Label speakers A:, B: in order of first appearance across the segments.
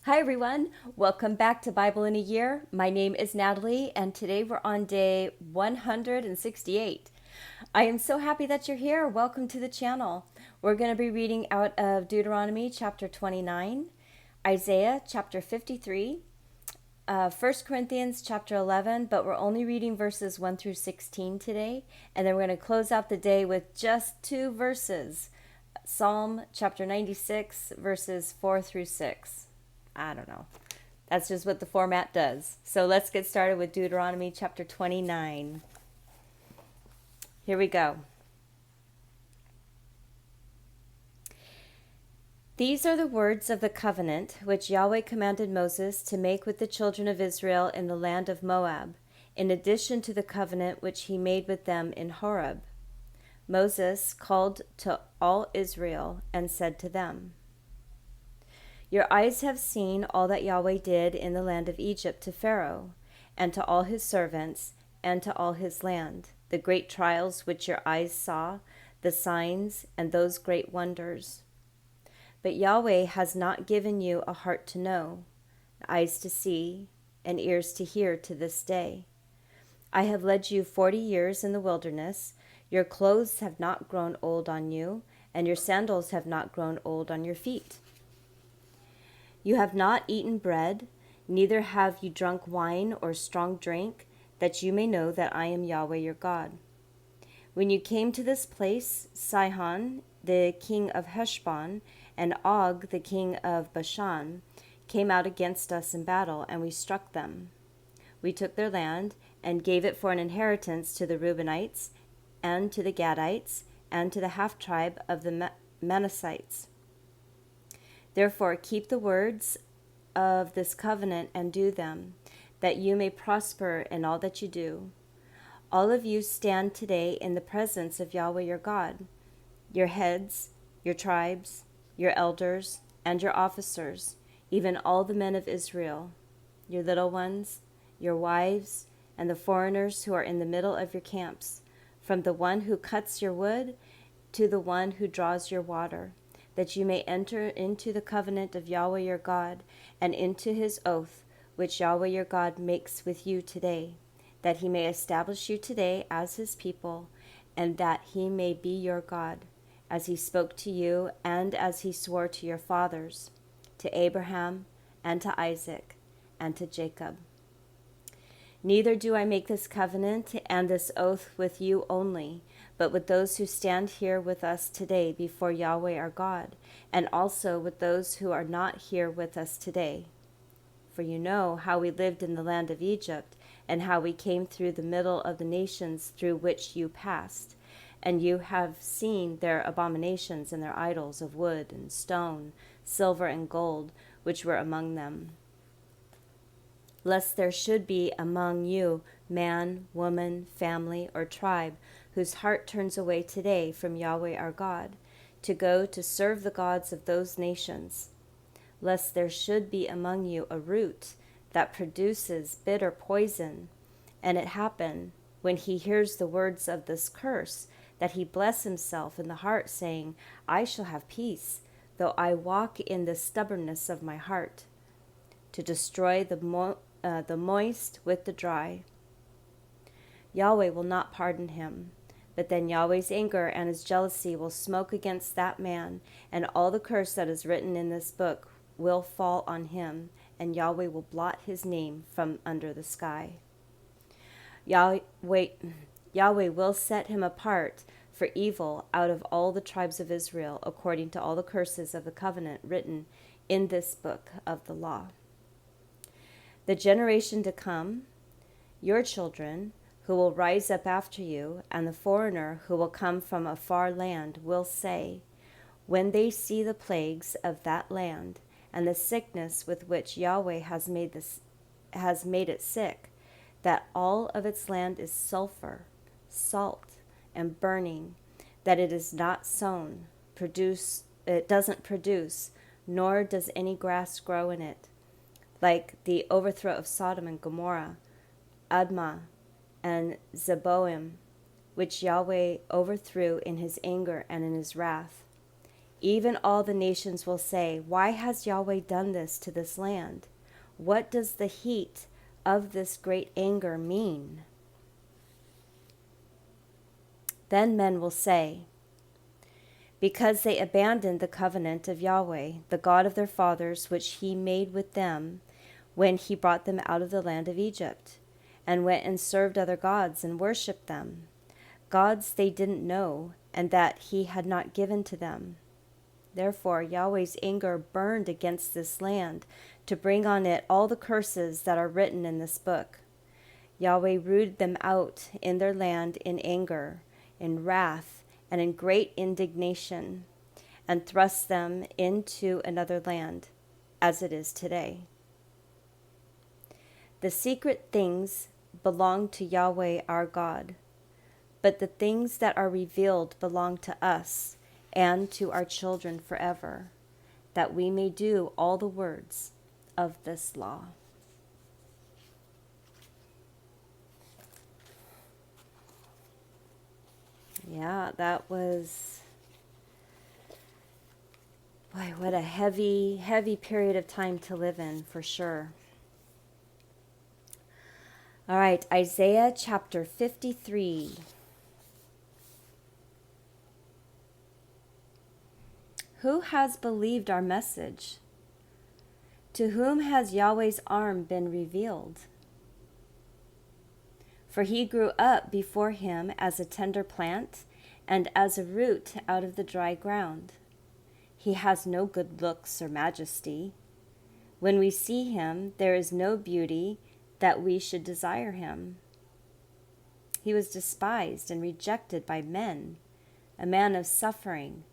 A: Hi everyone, welcome back to Bible in a Year. My name is Natalie and today we're on day 168. I am so happy that you're here. Welcome to the channel. We're going to be reading out of Deuteronomy chapter 29, Isaiah chapter 53, 1 Corinthians chapter 11, but we're only reading verses 1 through 16 today, and then we're going to close out the day with just two verses, Psalm chapter 96 verses 4 through 6. I don't know. That's just what the format does. So let's get started with Deuteronomy chapter 29. Here we go. These are the words of the covenant which Yahweh commanded Moses to make with the children of Israel in the land of Moab, in addition to the covenant which he made with them in Horeb. Moses called to all Israel and said to them, Your eyes have seen all that Yahweh did in the land of Egypt to Pharaoh, and to all his servants, and to all his land, the great trials which your eyes saw, the signs, and those great wonders. But Yahweh has not given you a heart to know, eyes to see, and ears to hear to this day. I have led you 40 years in the wilderness. Your clothes have not grown old on you, and your sandals have not grown old on your feet. You have not eaten bread, neither have you drunk wine or strong drink, that you may know that I am Yahweh your God. When you came to this place, Sihon, the king of Heshbon, and Og, the king of Bashan, came out against us in battle, and we struck them. We took their land and gave it for an inheritance to the Reubenites, and to the Gadites, and to the half-tribe of the Manassites. Therefore keep the words of this covenant and do them, that you may prosper in all that you do. All of you stand today in the presence of Yahweh your God, your heads, your tribes, your elders, and your officers, even all the men of Israel, your little ones, your wives, and the foreigners who are in the middle of your camps, from the one who cuts your wood to the one who draws your water, that you may enter into the covenant of Yahweh your God, and into his oath, which Yahweh your God makes with you today, that he may establish you today as his people, and that he may be your God, as he spoke to you, and as he swore to your fathers, to Abraham, and to Isaac, and to Jacob. Neither do I make this covenant and this oath with you only, but with those who stand here with us today before Yahweh our God, and also with those who are not here with us today. For you know how we lived in the land of Egypt, and how we came through the middle of the nations through which you passed, and you have seen their abominations and their idols of wood and stone, silver and gold, which were among them. Lest there should be among you man, woman, family, or tribe, whose heart turns away today from Yahweh our God, to go to serve the gods of those nations. Lest there should be among you a root that produces bitter poison, and it happen, when he hears the words of this curse, that he bless himself in the heart, saying, I shall have peace, though I walk in the stubbornness of my heart, to destroy the moist with the dry. Yahweh will not pardon him, but then Yahweh's anger and his jealousy will smoke against that man, and all the curse that is written in this book will fall on him, and Yahweh will blot his name from under the sky. Yahweh will set him apart for evil out of all the tribes of Israel, according to all the curses of the covenant written in this book of the law. The generation to come, your children, who will rise up after you, and the foreigner who will come from a far land, will say, when they see the plagues of that land, and the sickness with which Yahweh has made it sick, that all of its land is sulfur, salt, and burning, that it is not sown, it doesn't produce, nor does any grass grow in it, like the overthrow of Sodom and Gomorrah, Admah, and Zeboim, which Yahweh overthrew in his anger and in his wrath. Even all the nations will say, "Why has Yahweh done this to this land? What does the heat of this great anger mean?" Then men will say, "Because they abandoned the covenant of Yahweh, the God of their fathers, which he made with them when he brought them out of the land of Egypt, and went and served other gods and worshipped them, gods they didn't know, and that he had not given to them. Therefore Yahweh's anger burned against this land to bring on it all the curses that are written in this book. Yahweh rooted them out in their land in anger, in wrath, and in great indignation, and thrust them into another land, as it is today. The secret things belong to Yahweh our God, but the things that are revealed belong to us and to our children forever, that we may do all the words of this law. Yeah, that was, boy, what a heavy, heavy period of time to live in, for sure. All right, Isaiah chapter 53. Who has believed our message? To whom has Yahweh's arm been revealed? For he grew up before him as a tender plant and as a root out of the dry ground. He has no good looks or majesty. When we see him, there is no beauty that we should desire him. He was despised and rejected by men, a man of suffering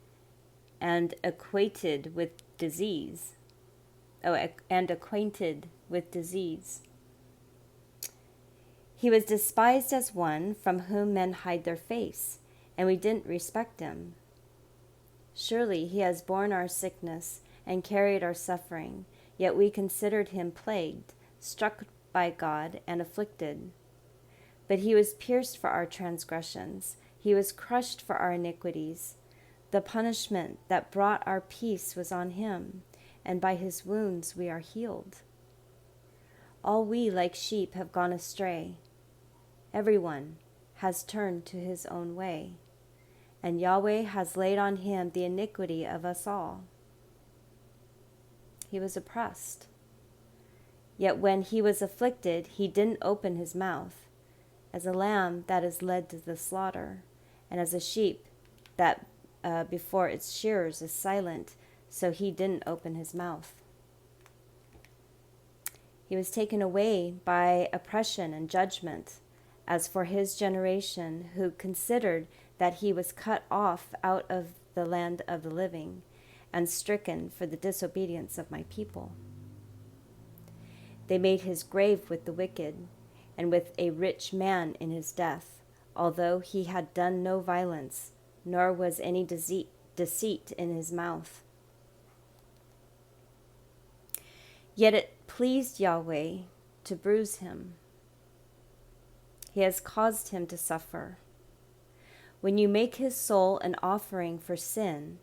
A: and acquainted with disease. He was despised as one from whom men hide their face, and we didn't respect him. Surely he has borne our sickness and carried our suffering, yet we considered him plagued, struck by God, and afflicted. But he was pierced for our transgressions, he was crushed for our iniquities. The punishment that brought our peace was on him, and by his wounds we are healed. All we like sheep have gone astray. Everyone has turned to his own way, and Yahweh has laid on him the iniquity of us all. He was oppressed, yet when he was afflicted, he didn't open his mouth. As a lamb that is led to the slaughter, and as a sheep that before its shearers is silent, so he didn't open his mouth. He was taken away by oppression and judgment. As for his generation, who considered that he was cut off out of the land of the living, and stricken for the disobedience of my people. They made his grave with the wicked, and with a rich man in his death, although he had done no violence, nor was any deceit in his mouth. Yet it pleased Yahweh to bruise him. He has caused him to suffer. When you make his soul an offering for sin,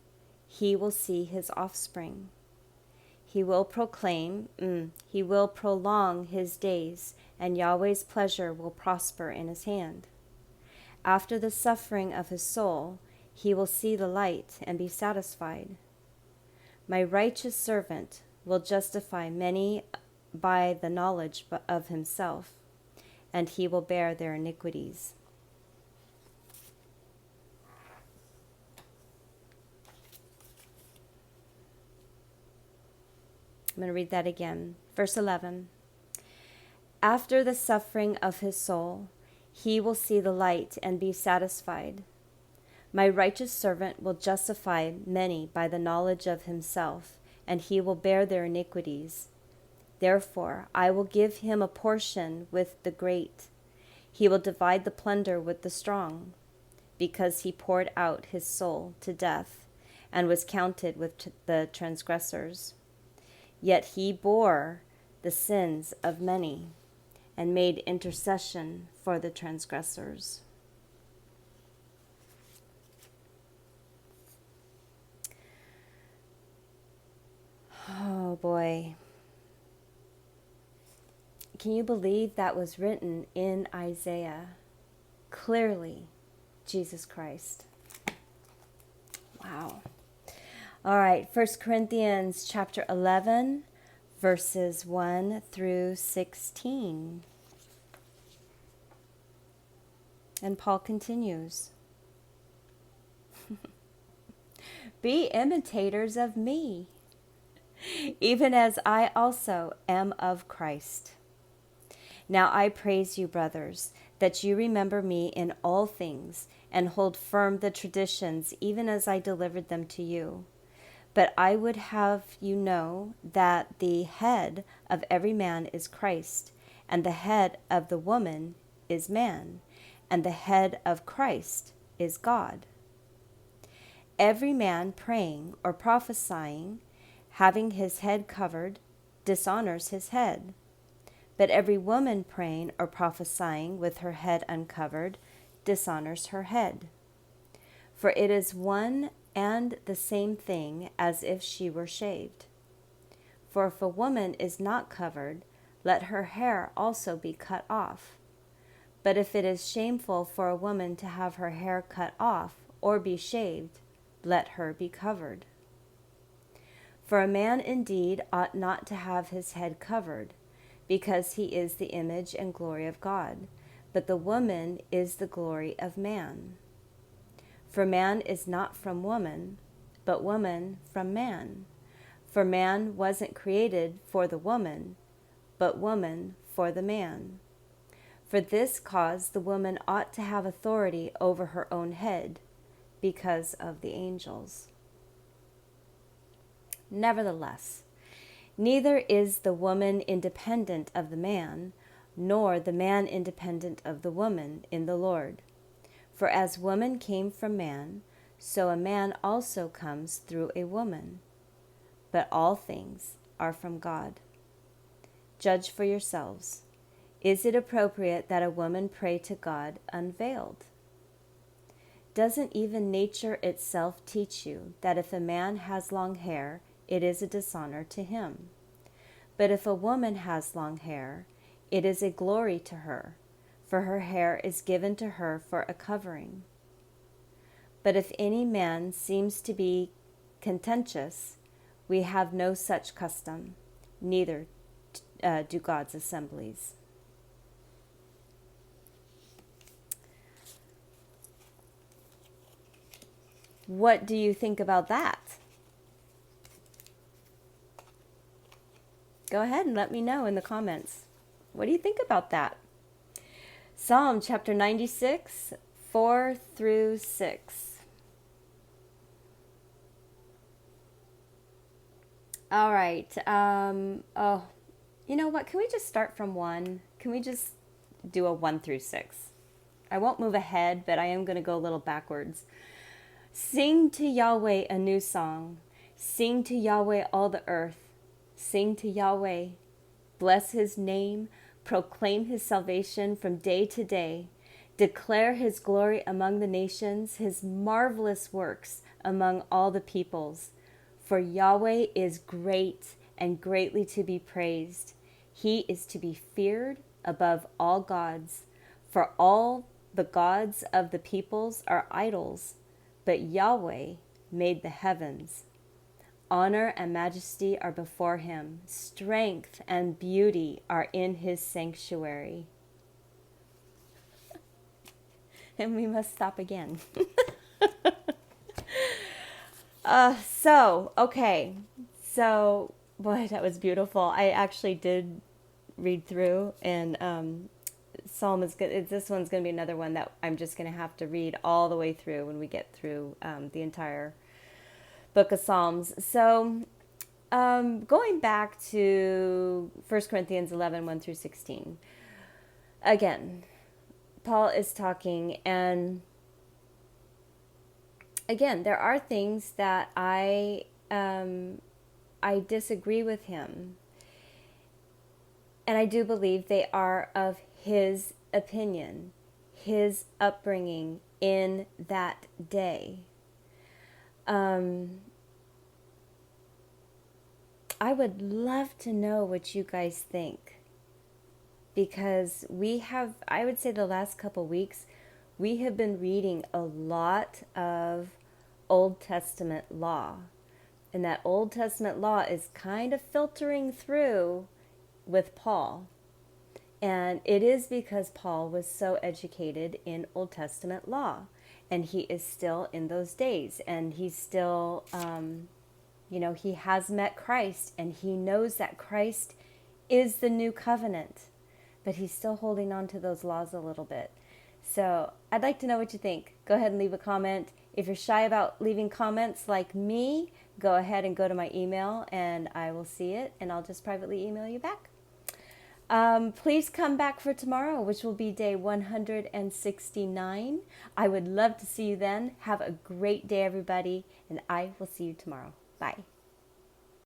A: he will see his offspring. He will prolong his days, and Yahweh's pleasure will prosper in his hand. After the suffering of his soul, he will see the light and be satisfied. My righteous servant will justify many by the knowledge of himself, and he will bear their iniquities. I'm going to read that again. Verse 11. After the suffering of his soul, he will see the light and be satisfied. My righteous servant will justify many by the knowledge of himself, and he will bear their iniquities. Therefore, I will give him a portion with the great. He will divide the plunder with the strong, because he poured out his soul to death and was counted with the transgressors. Yet he bore the sins of many and made intercession for the transgressors. boy. Can you believe that was written in Isaiah? Clearly, Jesus Christ. Wow. All right, 1Corinthians chapter 11, verses 1 through 16. And Paul continues. Be imitators of me, even as I also am of Christ. Now I praise you, brothers, that you remember me in all things and hold firm the traditions, even as I delivered them to you. But I would have you know that the head of every man is Christ, and the head of the woman is man, and the head of Christ is God. Every man praying or prophesying, having his head covered, dishonors his head. But every woman praying or prophesying with her head uncovered dishonors her head. For it is one and the same thing as if she were shaved. For if a woman is not covered, let her hair also be cut off. But if it is shameful for a woman to have her hair cut off or be shaved, let her be covered. For a man indeed ought not to have his head covered, because he is the image and glory of God, but the woman is the glory of man. For man is not from woman, but woman from man. For man wasn't created for the woman, but woman for the man. For this cause the woman ought to have authority over her own head, because of the angels. Nevertheless, neither is the woman independent of the man, nor the man independent of the woman in the Lord. For as woman came from man, so a man also comes through a woman. But all things are from God. Judge for yourselves. Is it appropriate that a woman pray to God unveiled? Doesn't even nature itself teach you that if a man has long hair, it is a dishonor to him? But if a woman has long hair, it is a glory to her, for her hair is given to her for a covering. But if any man seems to be contentious, we have no such custom, neither do God's assemblies. What do you think about that? Go ahead and let me know in the comments. What do you think about that? Psalm chapter 96, 4 through 6. All right. You know what? Can we just start from 1? Can we just do a 1 through 6? I won't move ahead, but I am going to go a little backwards. Sing to Yahweh a new song. Sing to Yahweh all the earth. Sing to Yahweh. Bless his name. Proclaim his salvation from day to day. Declare his glory among the nations, his marvelous works among all the peoples. For Yahweh is great and greatly to be praised. He is to be feared above all gods. For all the gods of the peoples are idols, but Yahweh made the heavens. Honor and majesty are before him. Strength and beauty are in his sanctuary. And we must stop again. Okay. So, boy, that was beautiful. I actually did read through, and Psalm is good. This one's going to be another one that I'm just going to have to read all the way through when we get through the entire book of Psalms. So, going back to 1Corinthians11, 1 through 16. Again, Paul is talking, and again, there are things that I disagree with him. And I do believe they are of his opinion, his upbringing in that day. I I would love to know what you guys think, because I would say the last couple weeks, we have been reading a lot of Old Testament law. And that Old Testament law is kind of filtering through with Paul. And it is because Paul was so educated in Old Testament law. And he is still in those days. And he's still, he has met Christ. And he knows that Christ is the new covenant. But he's still holding on to those laws a little bit. So I'd like to know what you think. Go ahead and leave a comment. If you're shy about leaving comments like me, go ahead and go to my email and I will see it, and I'll just privately email you back. Please come back for tomorrow, which will be day 169. I would love to see you then. Have a great day, everybody, and I will see you tomorrow. Bye.